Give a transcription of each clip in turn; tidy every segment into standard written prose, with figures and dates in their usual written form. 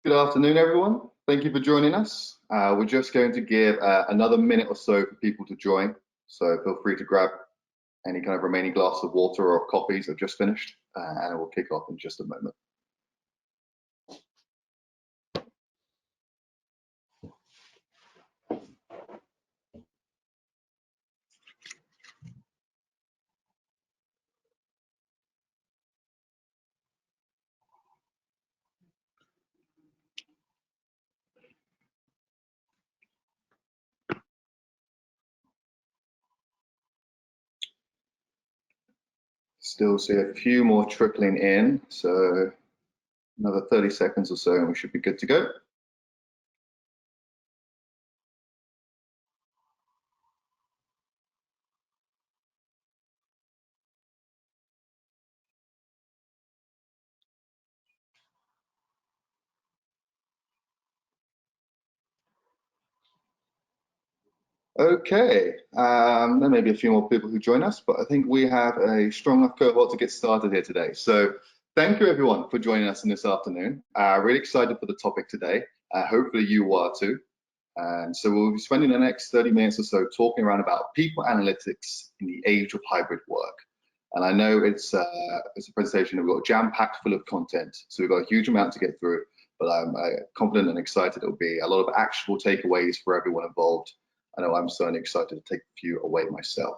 Good afternoon, everyone. Thank you for joining us. We're just going to give another minute or so for people to join. So feel free to grab any kind of remaining glass of water or coffees I've just finished, and we'll kick off in just a moment. Still see a few more trickling in, so another 30 seconds or so and we should be good to go. Okay, there may be a few more people who join us, but I think we have a strong enough cohort to get started here today. So thank you everyone for joining us in this afternoon. Really excited for the topic today. Hopefully you are too. And so we'll be spending the next 30 minutes or so talking around about people analytics in the age of hybrid work. And I know it's a presentation that we've got jam-packed full of content, so we've got a huge amount to get through, but I'm confident and excited it'll be a lot of actual takeaways for everyone involved. I know I'm certainly excited to take a few away myself.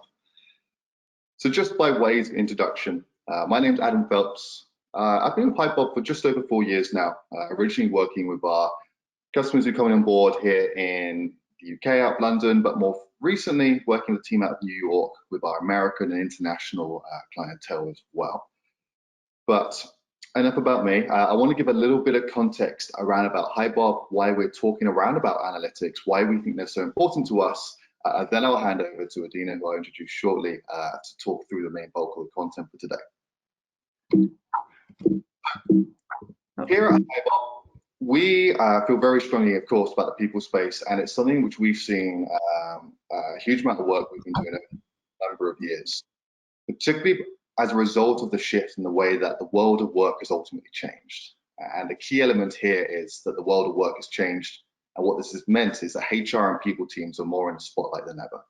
So just by way of introduction, my name's Adam Phelps. I've been with Hibob for just over 4 years now, originally working with our customers who are coming on board here in the UK, out of London, but more recently working with a team out of New York with our American and international clientele as well. But enough about me. I want to give a little bit of context around about Hibob, why we're talking around about analytics, why we think they're so important to us. Then I'll hand over to Adina, who I'll introduce shortly, to talk through the main bulk of the content for today. Here at Hibob, we feel very strongly, of course, about the people space, and it's something which we've seen a huge amount of work we've been doing over a number of years, particularly as a result of the shift in the way that the world of work has ultimately changed. And the key element here is that the world of work has changed, and what this has meant is that HR and people teams are more in the spotlight than ever.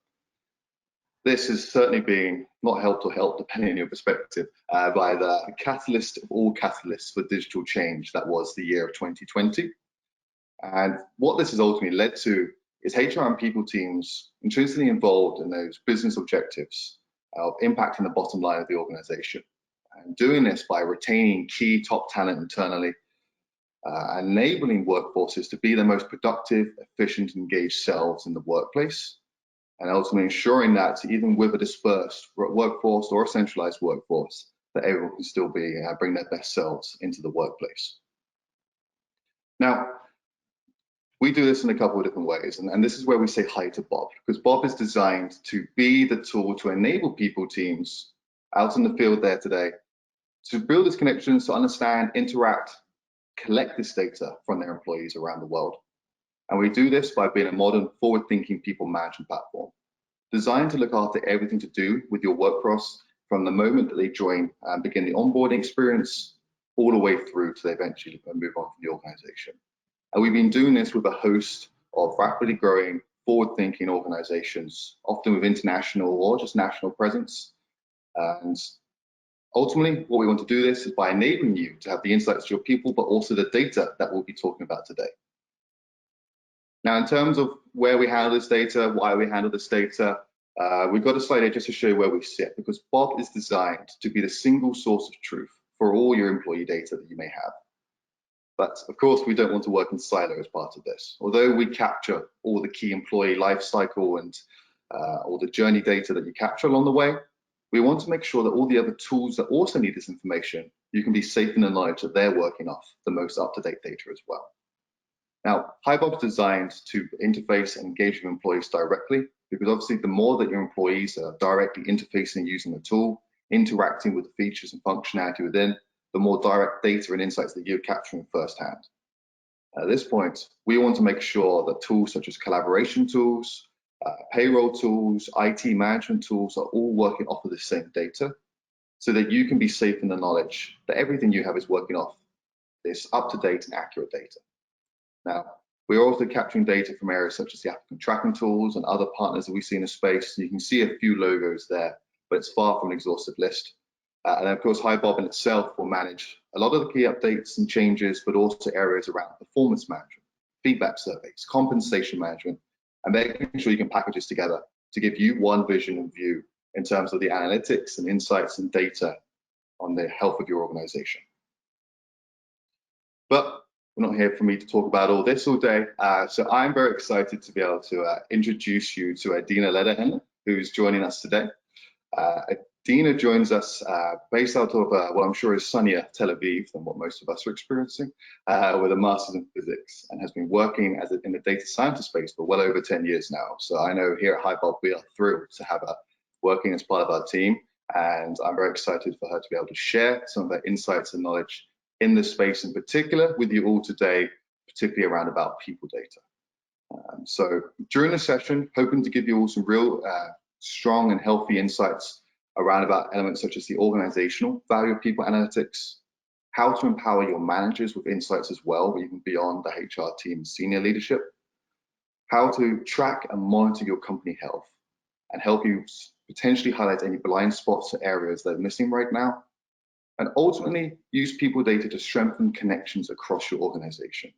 This is certainly being not helped or helped, depending on your perspective, by the catalyst of all catalysts for digital change that was the year of 2020. And what this has ultimately led to is HR and people teams intrinsically involved in those business objectives of impacting the bottom line of the organization. And doing this by retaining key top talent internally, enabling workforces to be their most productive, efficient, engaged selves in the workplace, and ultimately ensuring that even with a dispersed workforce or a centralized workforce, that everyone can still be bring their best selves into the workplace. Now, we do this in a couple of different ways, and this is where we say hi to Bob, because Bob is designed to be the tool to enable people teams out in the field there today to build these connections, to understand, interact, collect this data from their employees around the world. And we do this by being a modern, forward-thinking people management platform, designed to look after everything to do with your workforce from the moment that they join and begin the onboarding experience, all the way through to they eventually move on from the organization. And we've been doing this with a host of rapidly growing, forward-thinking organizations, often with international or just national presence. And ultimately, what we want to do this is by enabling you to have the insights to your people, but also the data that we'll be talking about today. Now, in terms of where we handle this data, why we handle this data, we've got a slide here just to show you where we sit, because Bob is designed to be the single source of truth for all your employee data that you may have. But of course, we don't want to work in silo as part of this. Although we capture all the key employee life cycle and all the journey data that you capture along the way, we want to make sure that all the other tools that also need this information, you can be safe in the knowledge that they're working off the most up-to-date data as well. Now, Hibob is designed to interface and engage with employees directly, because obviously the more that your employees are directly interfacing and using the tool, interacting with the features and functionality within, the more direct data and insights that you're capturing firsthand. At this point, we want to make sure that tools such as collaboration tools, payroll tools, IT management tools are all working off of the same data, so that you can be safe in the knowledge that everything you have is working off this up-to-date and accurate data. Now, we're also capturing data from areas such as the applicant tracking tools and other partners that we see in the space. You can see a few logos there, but it's far from an exhaustive list. And of course, Hibob in itself will manage a lot of the key updates and changes, but also areas around performance management, feedback surveys, compensation management, and making sure you can package this together to give you one vision and view in terms of the analytics and insights and data on the health of your organization. But we're not here for me to talk about all this all day. So I'm very excited to be able to introduce you to Adina Lederhendler, who's joining us today. Adina joins us based out of what I'm sure is sunnier Tel Aviv than what most of us are experiencing, with a master's in physics, and has been working in the data scientist space for well over 10 years now. So I know here at Hibob we are thrilled to have her working as part of our team, and I'm very excited for her to be able to share some of her insights and knowledge in this space in particular with you all today, particularly around about people data. So during the session, hoping to give you all some real strong and healthy insights around about elements such as the organizational value of people analytics, how to empower your managers with insights as well, even beyond the HR team senior leadership, how to track and monitor your company health and help you potentially highlight any blind spots or areas that are missing right now, and ultimately use people data to strengthen connections across your organization.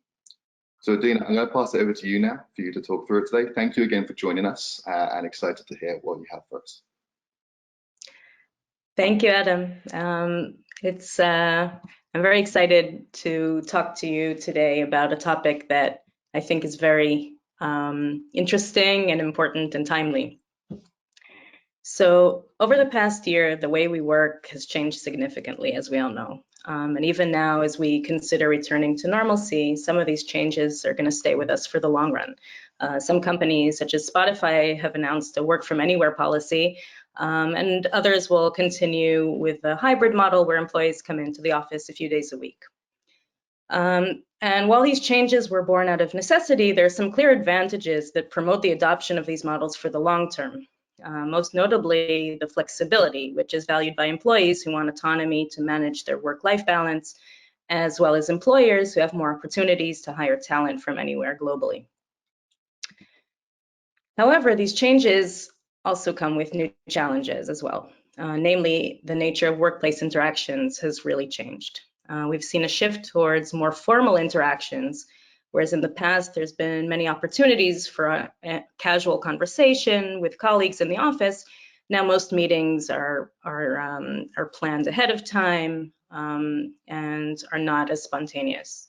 So Adina, I'm going to pass it over to you now for you to talk through it today. Thank you again for joining us, and excited to hear what you have for us. Thank you, Adam. I'm very excited to talk to you today about a topic that I think is very interesting and important and timely. So over the past year, the way we work has changed significantly, as we all know. And even now, as we consider returning to normalcy, some of these changes are going to stay with us for the long run. Some companies, such as Spotify, have announced a work from anywhere policy, and others will continue with a hybrid model where employees come into the office a few days a week. And while these changes were born out of necessity, there are some clear advantages that promote the adoption of these models for the long term. Most notably, the flexibility, which is valued by employees who want autonomy to manage their work-life balance, as well as employers who have more opportunities to hire talent from anywhere globally. However, these changes also come with new challenges as well. Namely, the nature of workplace interactions has really changed. We've seen a shift towards more formal interactions, whereas in the past, there's been many opportunities for a casual conversation with colleagues in the office. Now, most meetings are planned ahead of time and are not as spontaneous.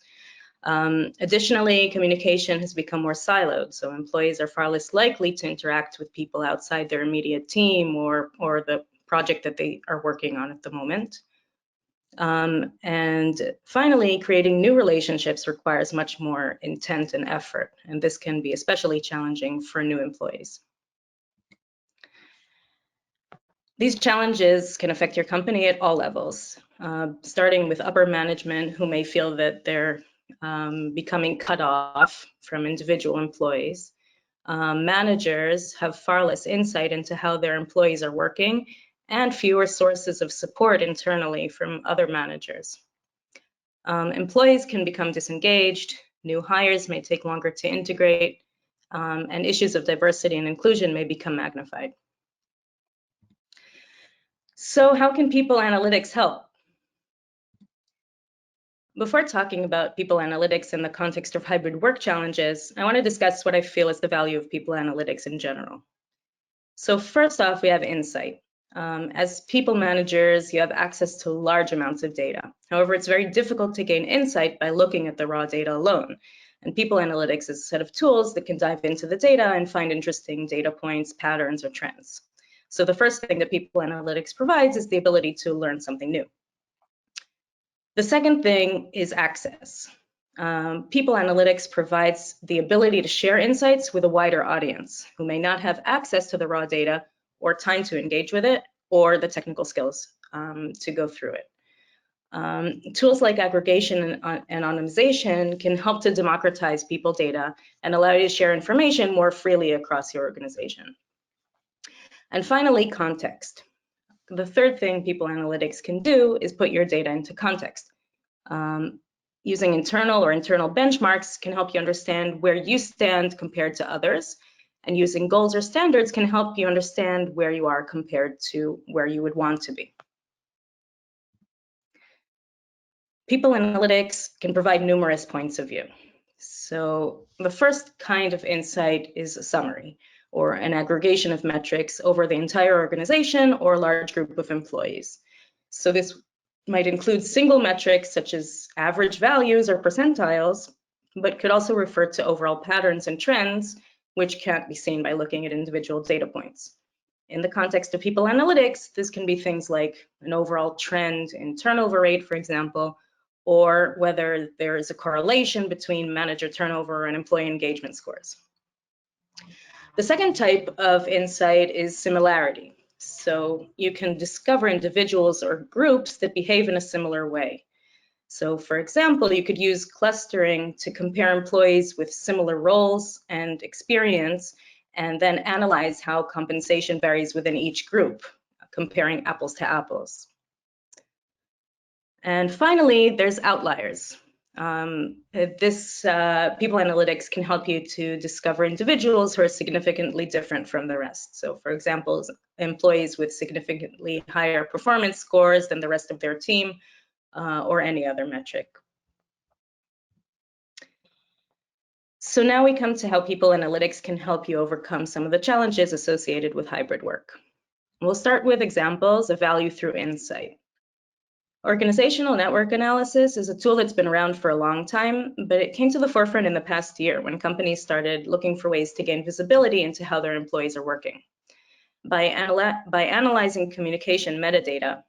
Additionally, communication has become more siloed, so employees are far less likely to interact with people outside their immediate team or the project that they are working on at the moment. And finally, creating new relationships requires much more intent and effort, and this can be especially challenging for new employees. These challenges can affect your company at all levels, starting with upper management who may feel that they're becoming cut off from individual employees. Managers have far less insight into how their employees are working and fewer sources of support internally from other managers. Employees can become disengaged, new hires may take longer to integrate, and issues of diversity and inclusion may become magnified. So how can people analytics help? Before talking about people analytics in the context of hybrid work challenges, I want to discuss what I feel is the value of people analytics in general. So first off, we have insight. As people managers, you have access to large amounts of data. However, it's very difficult to gain insight by looking at the raw data alone. And people analytics is a set of tools that can dive into the data and find interesting data points, patterns, or trends. So the first thing that people analytics provides is the ability to learn something new. The second thing is access. People analytics provides the ability to share insights with a wider audience who may not have access to the raw data or time to engage with it or the technical skills to go through it. Tools like aggregation and anonymization can help to democratize people data and allow you to share information more freely across your organization. And finally, context. The third thing people analytics can do is put your data into context. Using internal benchmarks can help you understand where you stand compared to others. And using goals or standards can help you understand where you are compared to where you would want to be. People analytics can provide numerous points of view. So the first kind of insight is a summary, or an aggregation of metrics over the entire organization or large group of employees. So this might include single metrics such as average values or percentiles, but could also refer to overall patterns and trends, which can't be seen by looking at individual data points. In the context of people analytics, this can be things like an overall trend in turnover rate, for example, or whether there is a correlation between manager turnover and employee engagement scores. The second type of insight is similarity. So you can discover individuals or groups that behave in a similar way. So for example, you could use clustering to compare employees with similar roles and experience, and then analyze how compensation varies within each group, comparing apples to apples. And finally, there's outliers. People analytics can help you to discover individuals who are significantly different from the rest. So for example, employees with significantly higher performance scores than the rest of their team, or any other metric. So now we come to how people analytics can help you overcome some of the challenges associated with hybrid work. We'll start with examples of value through insight. Organizational network analysis is a tool that's been around for a long time, but it came to the forefront in the past year when companies started looking for ways to gain visibility into how their employees are working. By analyzing communication metadata,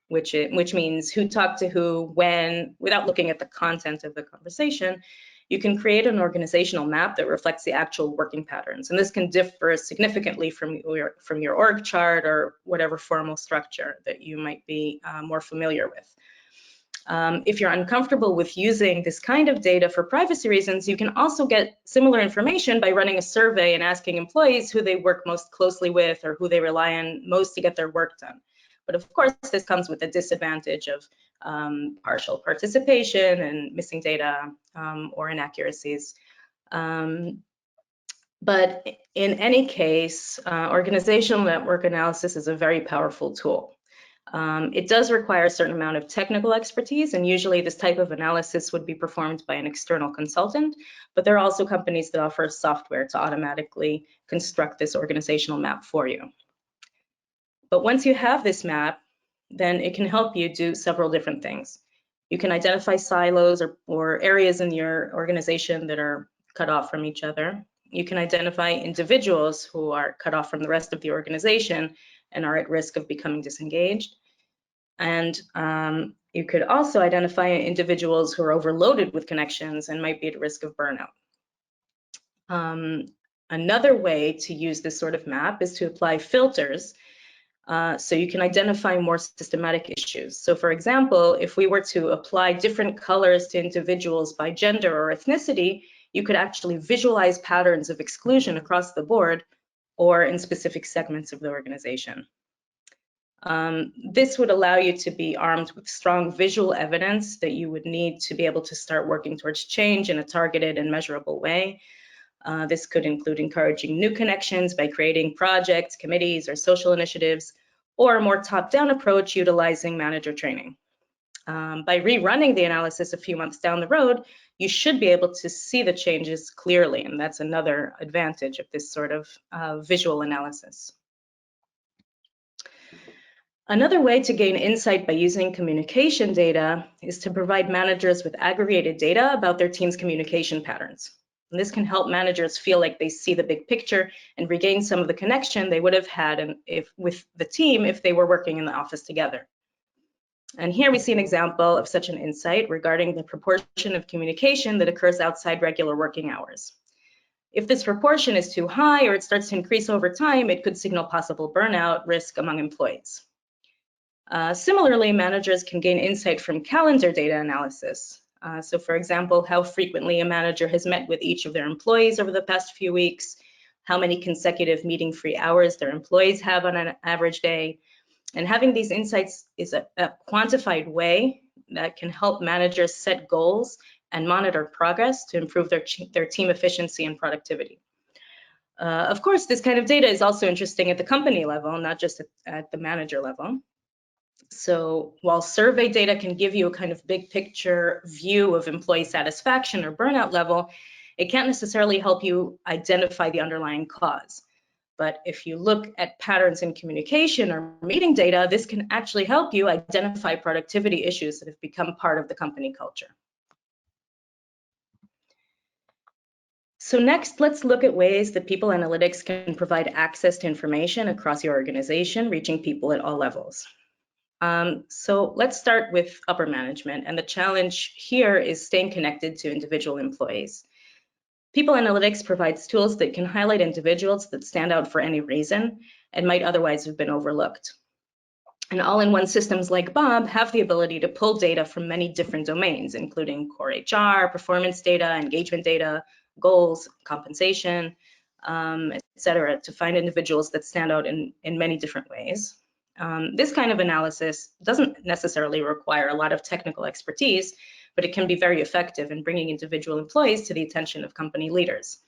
which means who talked to who, when, without looking at the content of the conversation, you can create an organizational map that reflects the actual working patterns. And this can differ significantly from your org chart or whatever formal structure that you might be more familiar with. If you're uncomfortable with using this kind of data for privacy reasons, you can also get similar information by running a survey and asking employees who they work most closely with or who they rely on most to get their work done. But of course, this comes with the disadvantage of partial participation and missing data or inaccuracies. But in any case, organizational network analysis is a very powerful tool. It does require a certain amount of technical expertise, and usually this type of analysis would be performed by an external consultant, but there are also companies that offer software to automatically construct this organizational map for you. But once you have this map, then it can help you do several different things. You can identify silos or areas in your organization that are cut off from each other. You can identify individuals who are cut off from the rest of the organization and are at risk of becoming disengaged. And you could also identify individuals who are overloaded with connections and might be at risk of burnout. Another way to use this sort of map is to apply filters so you can identify more systematic issues. So for example, if we were to apply different colors to individuals by gender or ethnicity, you could actually visualize patterns of exclusion across the board or in specific segments of the organization. This would allow you to be armed with strong visual evidence that you would need to be able to start working towards change in a targeted and measurable way. This could include encouraging new connections by creating projects, committees, or social initiatives, or a more top-down approach utilizing manager training. By rerunning the analysis a few months down the road, you should be able to see the changes clearly, and that's another advantage of this sort of visual analysis. Another way to gain insight by using communication data is to provide managers with aggregated data about their team's communication patterns. And this can help managers feel like they see the big picture and regain some of the connection they would have had with the team if they were working in the office together. And here we see an example of such an insight regarding the proportion of communication that occurs outside regular working hours. If this proportion is too high or it starts to increase over time, it could signal possible burnout risk among employees. Similarly, managers can gain insight from calendar data analysis. So for example, how frequently a manager has met with each of their employees over the past few weeks, how many consecutive meeting-free hours their employees have on an average day. And having these insights is a quantified way that can help managers set goals and monitor progress to improve their team efficiency and productivity. Of course, this kind of data is also interesting at the company level, not just at the manager level. So while survey data can give you a kind of big picture view of employee satisfaction or burnout level, it can't necessarily help you identify the underlying cause. But if you look at patterns in communication or meeting data, this can actually help you identify productivity issues that have become part of the company culture. So next, let's look at ways that people analytics can provide access to information across your organization, reaching people at all levels. So let's start with upper management, and the challenge here is staying connected to individual employees. People analytics provides tools that can highlight individuals that stand out for any reason and might otherwise have been overlooked. And all-in-one systems like Hibob have the ability to pull data from many different domains, including core HR, performance data, engagement data, goals, compensation, et cetera, to find individuals that stand out in many different ways. This kind of analysis doesn't necessarily require a lot of technical expertise, but it can be very effective in bringing individual employees to the attention of company leaders.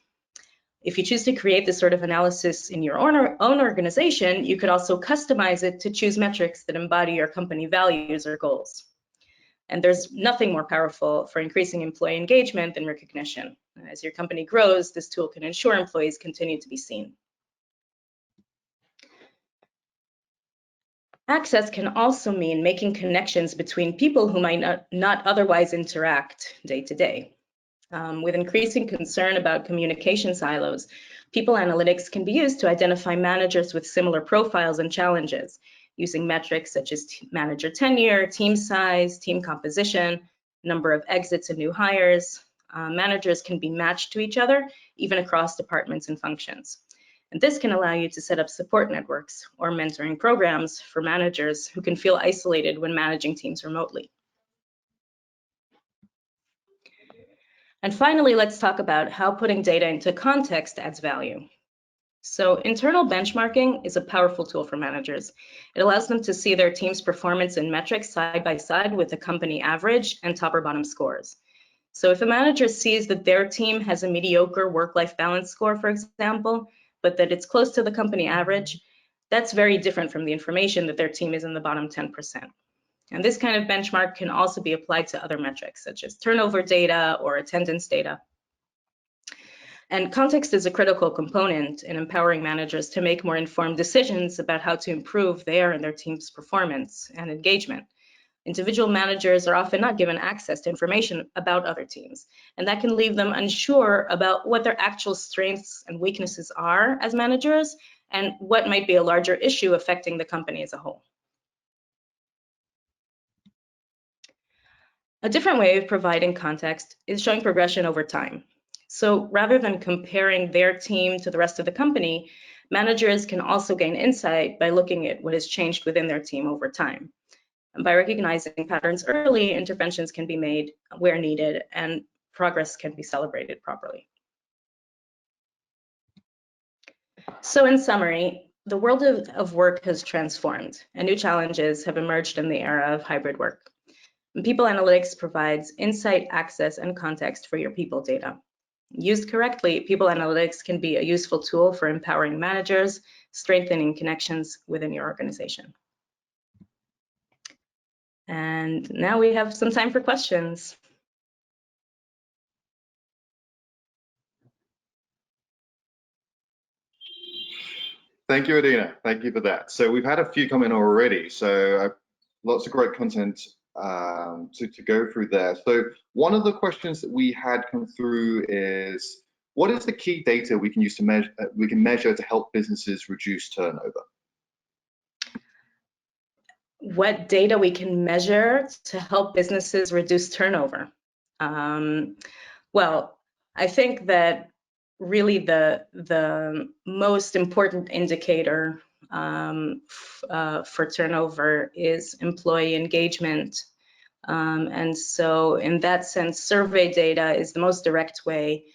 If you choose to create this sort of analysis in your own organization, you could also customize it to choose metrics that embody your company values or goals. And there's nothing more powerful for increasing employee engagement than recognition. As your company grows, this tool can ensure employees continue to be seen. Access can also mean making connections between people who might not otherwise interact day to day. With increasing concern about communication silos, people analytics can be used to identify managers with similar profiles and challenges, using metrics such as manager tenure, team size, team composition, number of exits and new hires. Managers can be matched to each other, even across departments and functions. And this can allow you to set up support networks or mentoring programs for managers who can feel isolated when managing teams remotely. And finally, let's talk about how putting data into context adds value. So internal benchmarking is a powerful tool for managers. It allows them to see their team's performance and metrics side by side with the company average and top or bottom scores. So if a manager sees that their team has a mediocre work-life balance score, for example, but that it's close to the company average, that's very different from the information that their team is in the bottom 10%. And this kind of benchmark can also be applied to other metrics, such as turnover data or attendance data. And context is a critical component in empowering managers to make more informed decisions about how to improve their and their team's performance and engagement. Individual managers are often not given access to information about other teams, and that can leave them unsure about what their actual strengths and weaknesses are as managers and what might be a larger issue affecting the company as a whole. A different way of providing context is showing progression over time. So rather than comparing their team to the rest of the company, managers can also gain insight by looking at what has changed within their team over time. And by recognizing patterns early, interventions can be made where needed and progress can be celebrated properly. So in summary, the world of work has transformed and new challenges have emerged in the era of hybrid work. And people analytics provides insight, access, and context for your people data. Used correctly, people analytics can be a useful tool for empowering managers, strengthening connections within your organization. And now we have some time for questions. Thank you, Adina. Thank you for that. So we've had a few come in already. So lots of great content to go through there. So one of the questions that we had come through is, what is the key data we can use to measure to help businesses reduce turnover? What data we can measure to help businesses reduce turnover? Well, I think that really the most important indicator for turnover is employee engagement. And so in that sense, survey data is the most direct way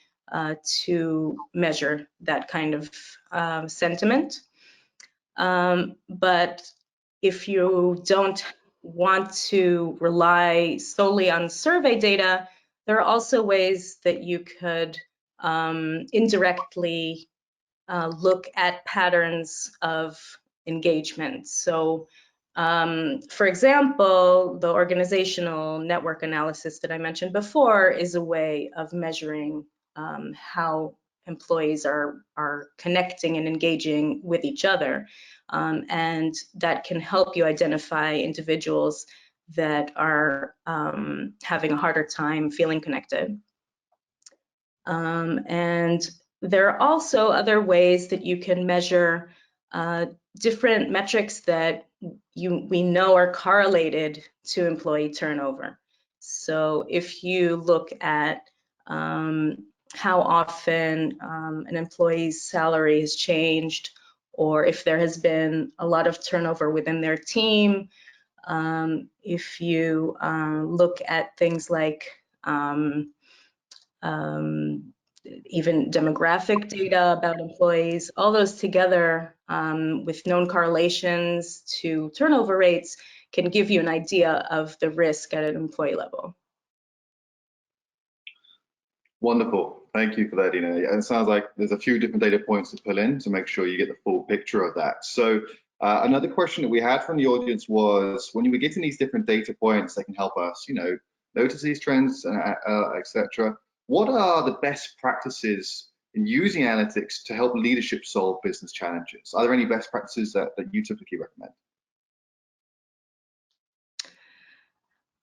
to measure that kind of sentiment. But if you don't want to rely solely on survey data, there are also ways that you could indirectly look at patterns of engagement. So, for example, the organizational network analysis that I mentioned before is a way of measuring how employees are connecting and engaging with each other. And that can help you identify individuals that are having a harder time feeling connected. And there are also other ways that you can measure different metrics that we know are correlated to employee turnover. So if you look at how often an employee's salary has changed, or if there has been a lot of turnover within their team, if you look at things like even demographic data about employees, all those together with known correlations to turnover rates can give you an idea of the risk at an employee level. Wonderful. Thank you for that, Adina. It sounds like there's a few different data points to pull in to make sure you get the full picture of that. So another question that we had from the audience was, when we get in these different data points that can help us, notice these trends, etc. What are the best practices in using analytics to help leadership solve business challenges? Are there any best practices that you typically recommend?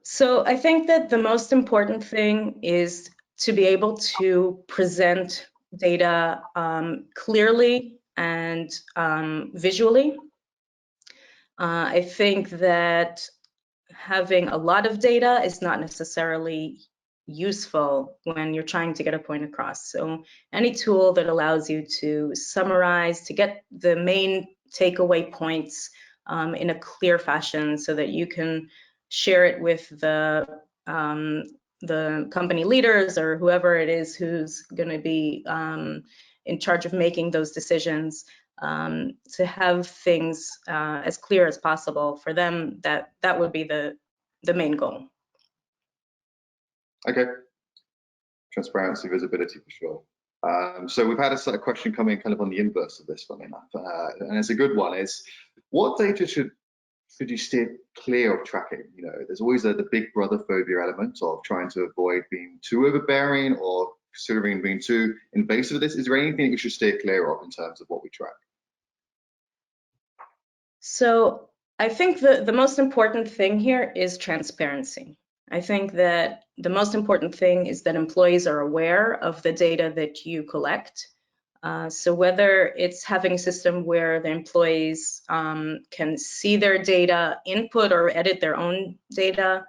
So I think that the most important thing is to be able to present data clearly and visually. I think that having a lot of data is not necessarily useful when you're trying to get a point across. So any tool that allows you to summarize, to get the main takeaway points in a clear fashion so that you can share it with the company leaders or whoever it is who's going to be in charge of making those decisions, to have things as clear as possible for them, that would be the main goal. Okay. Transparency, visibility for sure. So we've had a question come in kind of on the inverse of this, funny enough, and it's a good one. Is what data should you steer clear of tracking? There's always the big brother phobia element of trying to avoid being too overbearing or considering being too invasive of this. Is there anything that we should steer clear of in terms of what we track? So I think the most important thing here is transparency. I think that the most important thing is that employees are aware of the data that you collect. So whether it's having a system where the employees can see their data, input or edit their own data,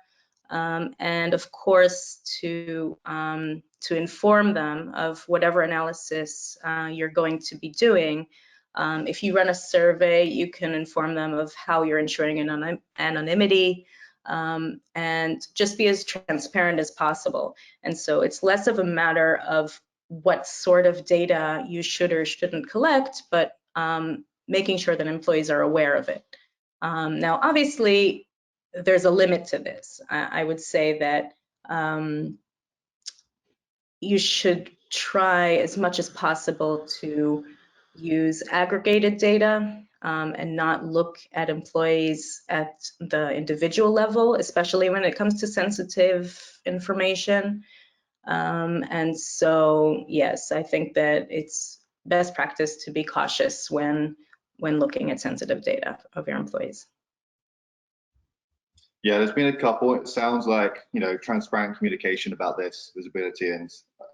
and of course to inform them of whatever analysis you're going to be doing. If you run a survey, you can inform them of how you're ensuring anonymity, and just be as transparent as possible. And so it's less of a matter of what sort of data you should or shouldn't collect, but making sure that employees are aware of it. Now, obviously, there's a limit to this. I would say that you should try as much as possible to use aggregated data and not look at employees at the individual level, especially when it comes to sensitive information. And so, yes, I think that it's best practice to be cautious when looking at sensitive data of your employees. Yeah, there's been a couple. It sounds like, transparent communication about this, visibility, and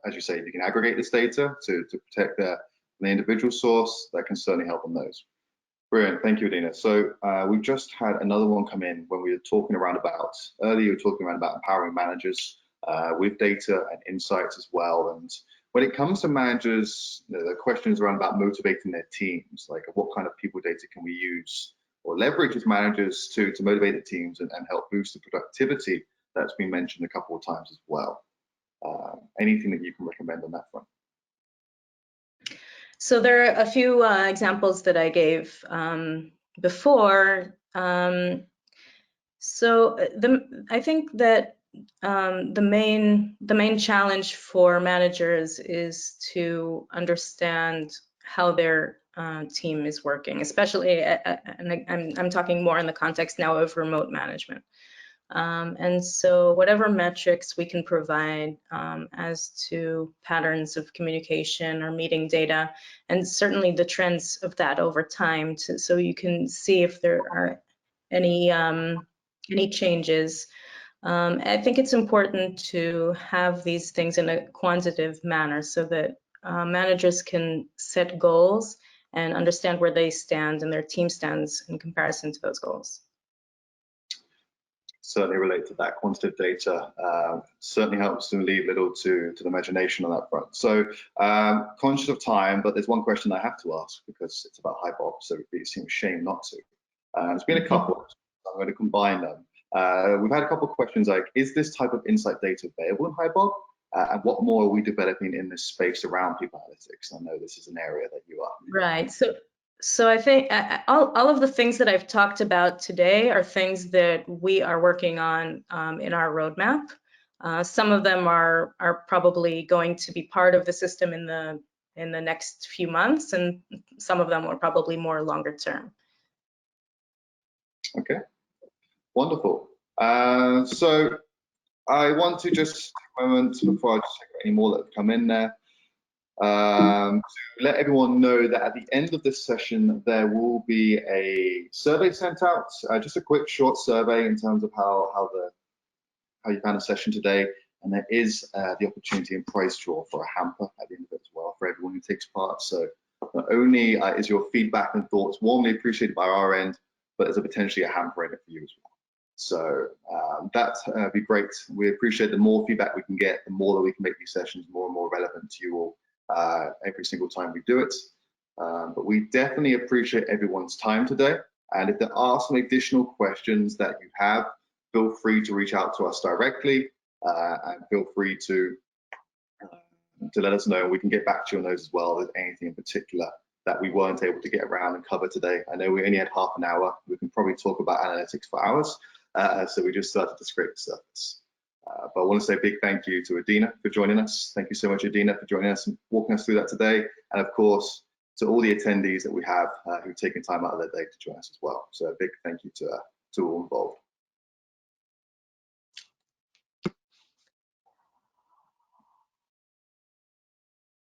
as you say, if you can aggregate this data to protect the individual source, that can certainly help on those. Brilliant, thank you, Adina. So we've just had another one come in when we were talking around about, earlier we were talking around about empowering managers with data and insights as well. And when it comes to managers, the question is around about motivating their teams, like what kind of people data can we use or leverage as managers to motivate the teams and help boost the productivity that's been mentioned a couple of times as well. Anything that you can recommend on that front? So there are a few examples that I gave before. So I think that the main challenge for managers is to understand how their team is working, especially, and I'm talking more in the context now of remote management. And so whatever metrics we can provide as to patterns of communication or meeting data, and certainly the trends of that over time, so you can see if there are any changes. I think it's important to have these things in a quantitative manner so that managers can set goals and understand where they stand and their team stands in comparison to those goals. Certainly relate to that. Quantitative data certainly helps to leave little to the imagination on that front. So conscious of time, but there's one question I have to ask because it's about Hibob, so it would seem a shame not to. There's been a couple, so I'm going to combine them. We've had a couple of questions like, is this type of insight data available in Hibob? And what more are we developing in this space around people analytics? I know this is an area that you are. Right. So I think all of the things that I've talked about today are things that we are working on in our roadmap. Some of them are probably going to be part of the system in the next few months, and some of them are probably more longer term. Okay, wonderful. So I want to just take a moment before I just check any more that have come in there. To let everyone know that at the end of this session, there will be a survey sent out, just a quick short survey in terms of how you found the session today. And there is the opportunity and prize draw for a hamper at the end of it as well for everyone who takes part. So not only is your feedback and thoughts warmly appreciated by our end, but there's potentially a hamper in it for you as well. So that'd be great. We appreciate the more feedback we can get, the more that we can make these sessions more and more relevant to you all every single time we do it. But we definitely appreciate everyone's time today. And if there are some additional questions that you have, feel free to reach out to us directly and feel free to let us know. We can get back to you on those as well. If there's anything in particular that we weren't able to get around and cover today. I know we only had half an hour. We can probably talk about analytics for hours. So we just started to scrape the surface. But I want to say a big thank you to Adina for joining us. Thank you so much, Adina, for joining us and walking us through that today. And of course, to all the attendees that we have who've taken time out of their day to join us as well. So a big thank you to all involved.